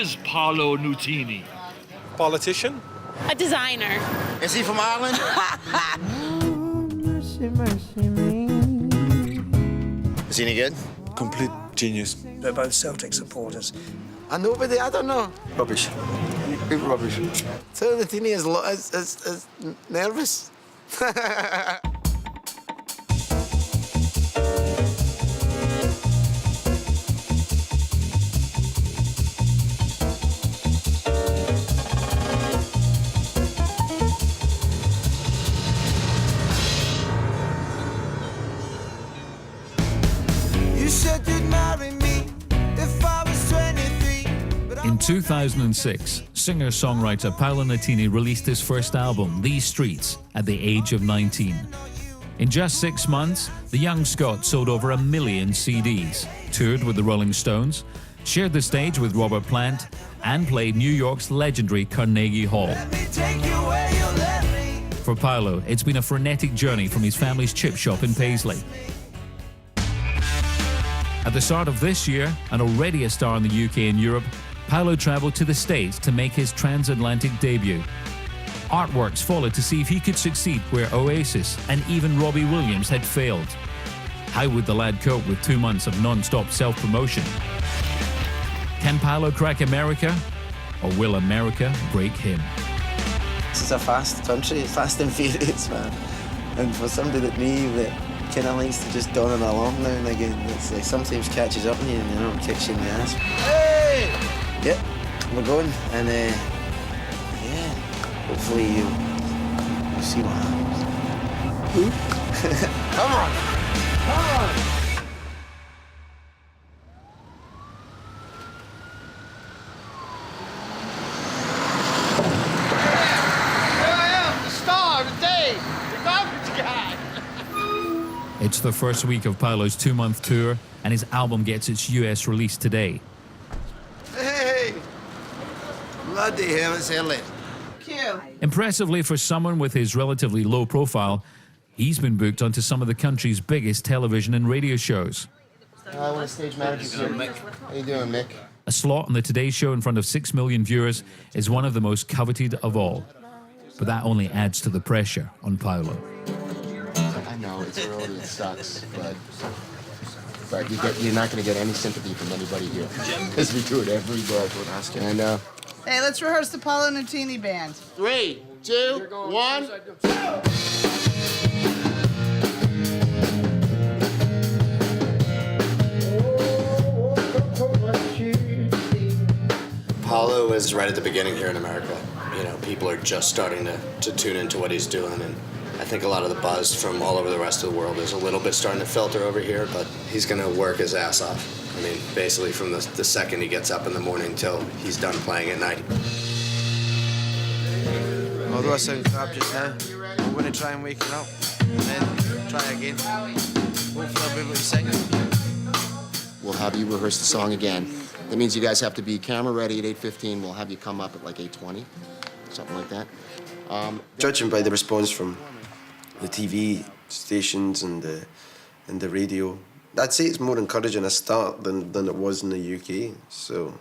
is Paolo Nutini? Politician? A designer. Is he from Ireland? Is he any good? Complete genius. They're both Celtic supporters. And nobody, I don't know. Rubbish. Rubbish. So Nutini is nervous. You said you'd marry me if I was 23. In 2006, singer-songwriter Paolo Nutini released his first album, These Streets, at the age of 19. In just 6 months, the young Scot sold over 1 million CDs, toured with the Rolling Stones, shared the stage with Robert Plant, and played New York's legendary Carnegie Hall. Let me take you where you let me. For Paolo, it's been a frenetic journey from his family's chip shop in Paisley. At the start of this year, and already a star in the UK and Europe, Paolo travelled to the States to make his transatlantic debut. Artworks followed to see if he could succeed where Oasis and even Robbie Williams had failed. How would the lad cope with 2 months of non-stop self-promotion? Can Paolo crack America, or will America break him? This is a fast country, fast and furious, man. And for somebody like me that kind of likes to just dawdle along now and again, it's like sometimes catches up on you and, you know, kicks you in the ass. Hey! Yep, we're going, and yeah, hopefully you'll see what happens. Come on! Come on! It's the first week of Paolo's 2-month tour, and his album gets its US release today. Hey! Bloody hell, it's early. Impressively for someone with his relatively low profile, he's been booked onto some of the country's biggest television and radio shows. I want a stage manager here. Mick. How you doing, Mick? A slot on the Today Show in front of 6 million viewers is one of the most coveted of all. But that only adds to the pressure on Paolo. I know, it's early, it sucks, but you're not going to get any sympathy from anybody here, because we do it every day. I know. Hey, let's rehearse the Paolo Nutini band. 3, 2, 1. Paolo is right at the beginning here in America. You know, people are just starting to tune into what he's doing, and I think a lot of the buzz from all over the rest of the world is a little bit starting to filter over here, but he's going to work his ass off. I mean, basically from the second he gets up in the morning till he's done playing at night. Although I sound crap just now, I'm going to try and wake it up, and then try again. Hopefully I'll be able to sing it. We'll have you rehearse the song again. That means you guys have to be camera ready at 8:15. We'll have you come up at like 8:20, something like that. Judging by the response from the TV stations and the radio, I'd say it's more encouraging a start than it was in the UK. So,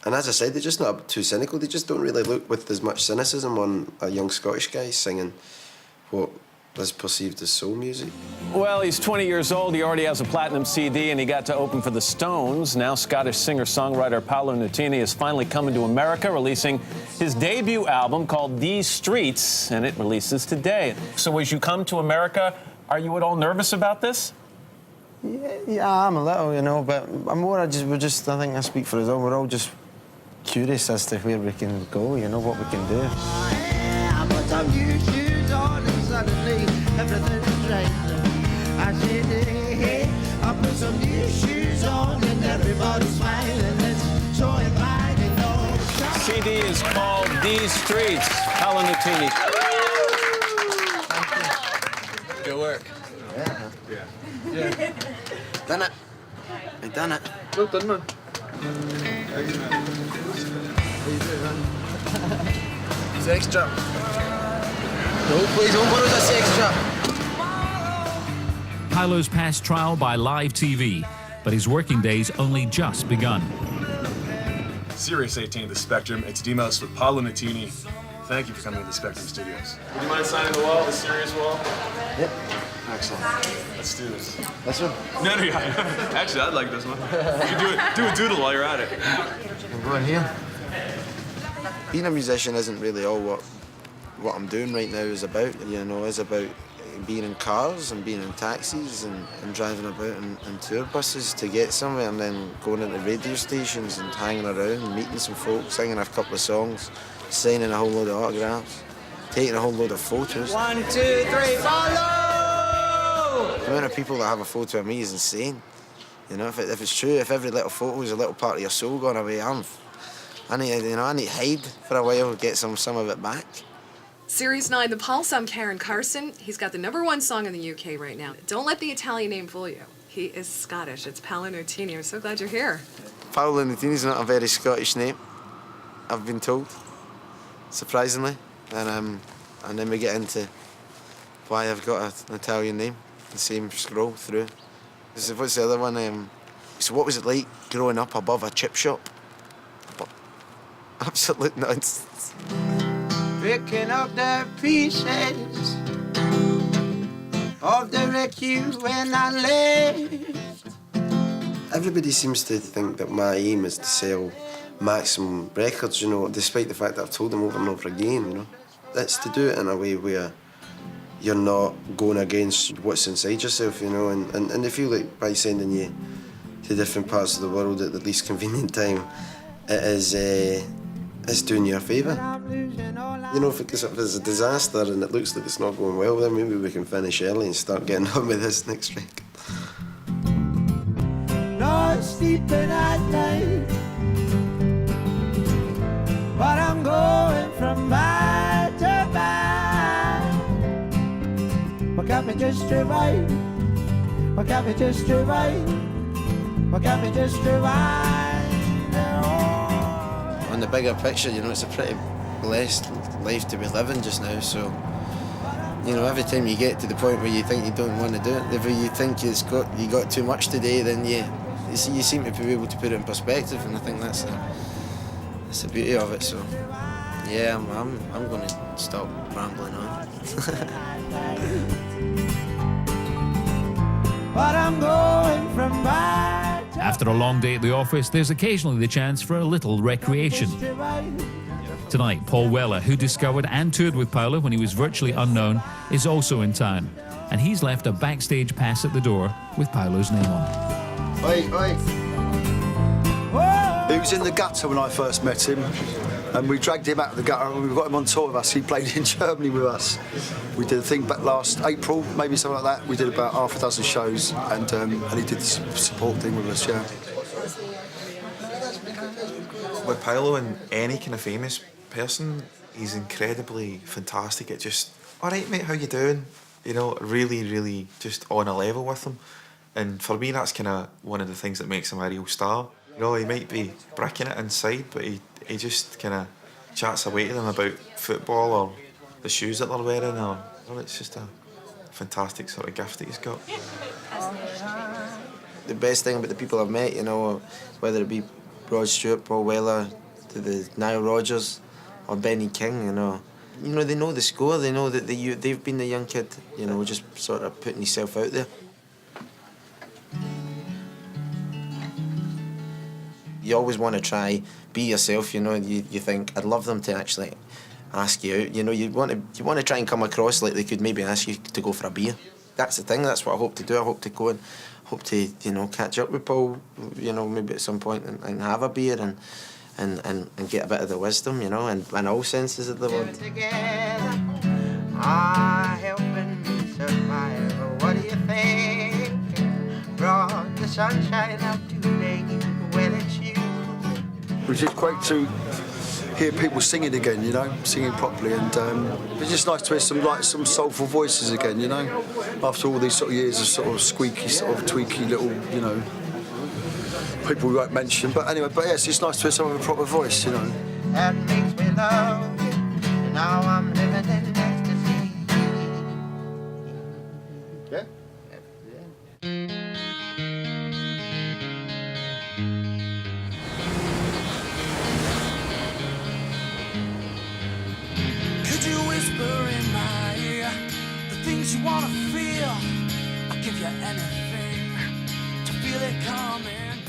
and as I said, they're just not too cynical. They just don't really look with as much cynicism on a young Scottish guy singing what is perceived as soul music. Well, he's 20 years old. He already has a platinum CD, and he got to open for the Stones. Now Scottish singer-songwriter Paolo Nutini is finally coming to America, releasing his debut album called These Streets, and it releases today. So as you come to America, are you at all nervous about this? Yeah, I'm a little, you know, but I'm more, I think I speak for us all, we're all just curious as to where we can go, you know, what we can do. I put some new shoes on and suddenly everything's right. I said, hey, I put some new shoes on and everybody's smiling. It's so inviting, no. CD is called These Streets. Paolo Nutini. Good work. Yeah. Done it. I done it. Well done, man. He's extra. No, please don't borrow this extra. Paolo's passed trial by live TV, but his working days only just begun. Sirius 18 of the Spectrum. It's Demos with Paolo Nutini. Thank you for coming to the Spectrum Studios. Would you mind signing the wall, the Sirius wall? Yep. Excellent. Let's do this. This one? No, yeah. Actually, I'd like this one. You can do a doodle while you're at it. I'm going here. Being a musician isn't really all what I'm doing right now is about. You know, it's about being in cars and being in taxis and driving about in tour buses to get somewhere, and then going into radio stations and hanging around and meeting some folks, singing a couple of songs, signing a whole load of autographs, taking a whole load of photos. 1, 2, 3, follow! The amount of people that have a photo of me is insane. You know, if it's true, if every little photo is a little part of your soul gone away, I need to hide for a while, get some of it back. Series 9, The Pulse. I'm Karen Carson. He's got the #1 song in the UK right now. Don't let the Italian name fool you. He is Scottish. It's Paolo Nutini. I'm so glad you're here. Paolo Nutini is not a very Scottish name, I've been told, surprisingly. And then we get into why I've got an Italian name, the same scroll through. What's the other one? So what was it like growing up above a chip shop? Absolute nonsense. Picking up the pieces of the wreck you when I left. Everybody seems to think that my aim is to sell maximum records, you know, despite the fact that I've told them over and over again, you know. It's to do it in a way where you're not going against what's inside yourself, you know, and they feel like by sending you to different parts of the world at the least convenient time, it's doing you a favour. You know, if it's a disaster and it looks like it's not going well, then maybe we can finish early and start getting on with this next record. Not sleeping at night, but I'm going from bad to bad. What got me just to right? What got me just to right? What got me just to right? On the bigger picture, you know, it's a pretty blessed life to be living just now, so, you know, every time you get to the point where you think you don't want to do it, if you think you got too much today, then you seem to be able to put it in perspective, and I think that's the beauty of it, so, yeah, I'm going to stop rambling on. But I'm going from bad. After a long day at the office, there's occasionally the chance for a little recreation. Tonight, Paul Weller, who discovered and toured with Paolo when he was virtually unknown, is also in town. And he's left a backstage pass at the door with Paolo's name on it. Oi, oi. He was in the gutter when I first met him, and we dragged him out of the gutter and we got him on tour with us. He played in Germany with us. We did a thing back last April, maybe something like that. We did about half a dozen shows, and he did the support thing with us, yeah. With Paolo and any kind of famous person, he's incredibly fantastic at just, all right, mate, how you doing? You know, really, really just on a level with him. And for me, that's kind of one of the things that makes him a real star. You know, he might be bricking it inside, but he just kind of chats away to them about football or the shoes that they're wearing, or well, it's just a fantastic sort of gift that he's got. The best thing about the people I've met, you know, whether it be Rod Stewart, Paul Weller, to the Nile Rodgers or Benny King, you know, they know the score, they know that they've been the young kid, you know, just sort of putting yourself out there. You always want to try, be yourself, you know, you think, I'd love them to actually ask you out, you know, you want to try and come across like they could maybe ask you to go for a beer. That's the thing, that's what I hope to do. I hope to go and you know, catch up with Paul, you know, maybe at some point and have a beer and get a bit of the wisdom, you know, and all senses of the word. Together are helping me survive. What do you think? Brought the sunshine up today. Well, it's you. It was just great to hear people singing again, you know, singing properly, and it's just nice to hear some soulful voices again, you know, after all these sort of years of sort of squeaky, sort of tweaky little, you know, people we won't mention. But anyway, yes, it's nice to hear some of a proper voice, you know. That makes me love you. Now I'm living in ecstasy. Yeah.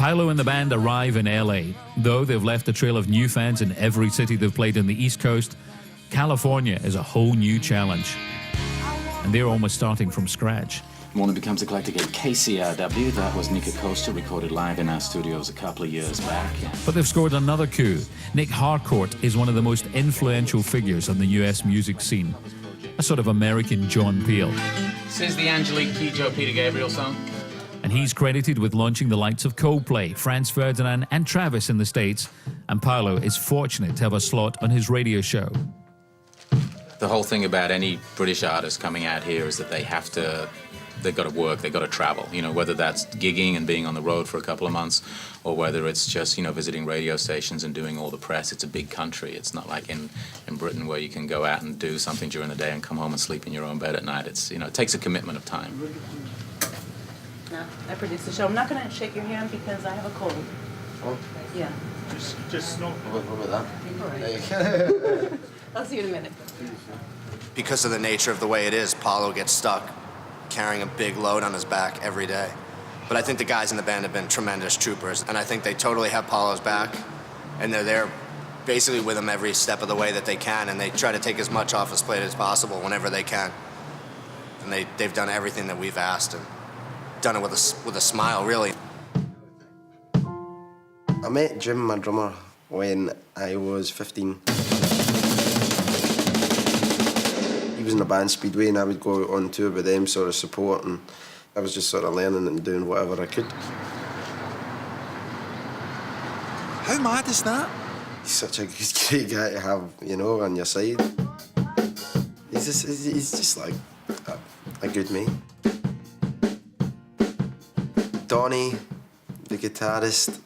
Paolo and the band arrive in LA. Though they've left a trail of new fans in every city they've played on the East Coast, California is a whole new challenge. And they're almost starting from scratch. Morning Becomes Eclectic at KCRW. That was Nick Acosta, recorded live in our studios a couple of years back. But they've scored another coup. Nick Harcourt is one of the most influential figures on the US music scene. A sort of American John Peel. This is the Angelique Kidjo Peter Gabriel song. And he's credited with launching the likes of Coldplay, Franz Ferdinand and Travis in the States. And Paolo is fortunate to have a slot on his radio show. The whole thing about any British artist coming out here is that they've got to work, they've got to travel, you know, whether that's gigging and being on the road for a couple of months or whether it's just, you know, visiting radio stations and doing all the press. It's a big country. It's not like in Britain where you can go out and do something during the day and come home and sleep in your own bed at night. It's, you know, it takes a commitment of time. No, I produce the show. I'm not going to shake your hand because I have a cold. Oh. Yeah. Just not. What about that? I'll see you in a minute. Because of the nature of the way it is, Paolo gets stuck carrying a big load on his back every day. But I think the guys in the band have been tremendous troopers, and I think they totally have Paolo's back, and they're there basically with him every step of the way that they can, and they try to take as much off his plate as possible whenever they can. And they've done everything that we've asked, and done it with a smile, really. I met Jim, my drummer, when I was 15. He was in the band Speedway and I would go on tour with them, sort of support, and I was just sort of learning and doing whatever I could. How mad is that? He's such a great guy to have, you know, on your side. He's just like a good mate. Donnie, the guitarist,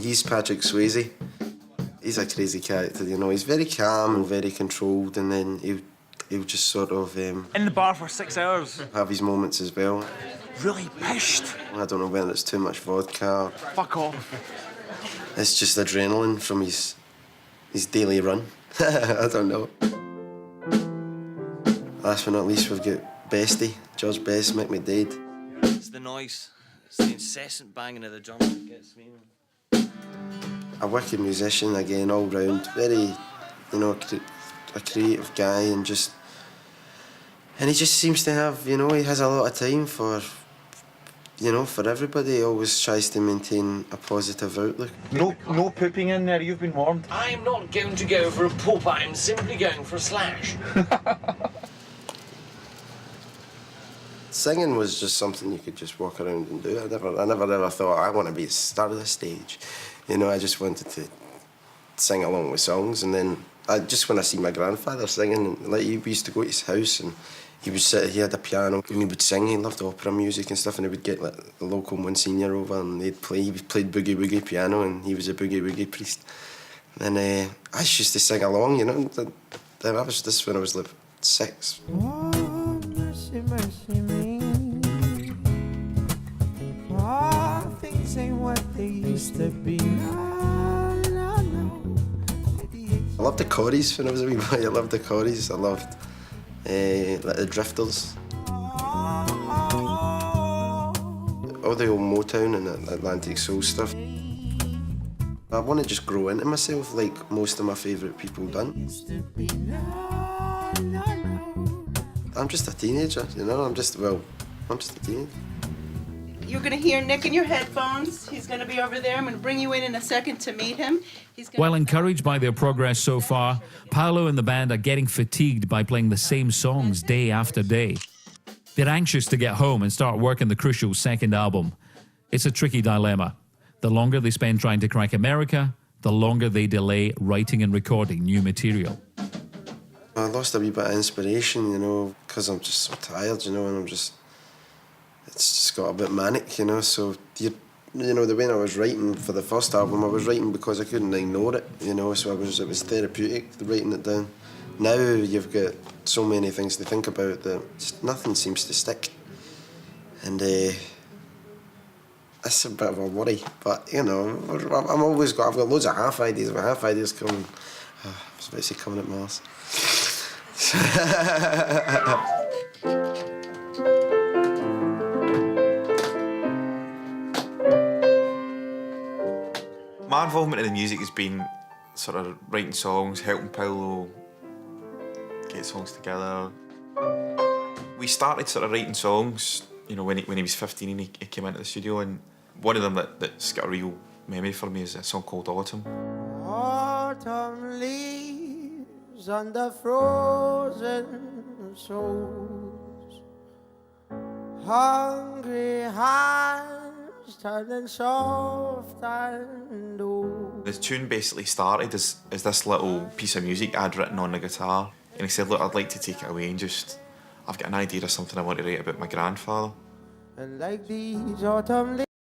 he's Patrick Swayze. He's a crazy character, you know. He's very calm and very controlled, and then he'll just sort of... in the bar for 6 hours. Have his moments as well. Really pissed. I don't know whether it's too much vodka. Fuck off. It's just adrenaline from his daily run. I don't know. Last but not least, we've got Bestie, George Best, Make Me Dead. It's the noise. It's the incessant banging of the drums that gets me. A wicked musician, again, all round. Very, you know, a creative guy, and he just seems to have, you know, he has a lot of time for, you know, for everybody. He always tries to maintain a positive outlook. No pooping in there, you've been warned. I'm not going to go for a poop, I'm simply going for a slash. Singing was just something you could just walk around and do. I never ever thought I want to be a star of the stage. You know, I just wanted to sing along with songs, and then when I see my grandfather singing, and like we used to go to his house, and he had a piano, and he would sing. He loved opera music and stuff, and he would get like the local Monsignor over, and he played boogie woogie piano, and he was a boogie woogie priest. And I used to sing along, you know. That was this when I was like 6. Oh, mercy, mercy me. Oh, things ain't what they used to be. No, no, no. I loved the Corries when I was a wee boy. I loved the Corries. I loved like the Drifters. All the old Motown and Atlantic Soul stuff. I want to just grow into myself like most of my favourite people done. I'm just a teenager, you know. I'm just a teenager. You're going to hear Nick in your headphones. He's going to be over there. I'm going to bring you in a second to meet him. While encouraged by their progress so far, Paolo and the band are getting fatigued by playing the same songs day after day. They're anxious to get home and start working the crucial second album. It's a tricky dilemma. The longer they spend trying to crack America, the longer they delay writing and recording new material. I lost a wee bit of inspiration, you know, because I'm just so tired, you know, and it's just got a bit manic, you know, so, you know, the way I was writing for the first album, I was writing because I couldn't ignore it, you know, so it was therapeutic, writing it down. Now you've got so many things to think about that just nothing seems to stick. And that's a bit of a worry, but, you know, I've got loads of half ideas, but half ideas coming, I was about to say coming at Mars. My involvement in the music has been sort of writing songs, helping Paolo get songs together. We started sort of writing songs, you know, when he was 15 and he came into the studio, and one of them that's got a real memory for me is a song called Autumn. Autumn leaves on the frozen souls, hungry hands turning soft and old. The tune basically started as this little piece of music I'd written on the guitar, and he said, look, I'd like to take it away and just, I've got an idea of something I want to write about my grandfather. And like these autumn leaves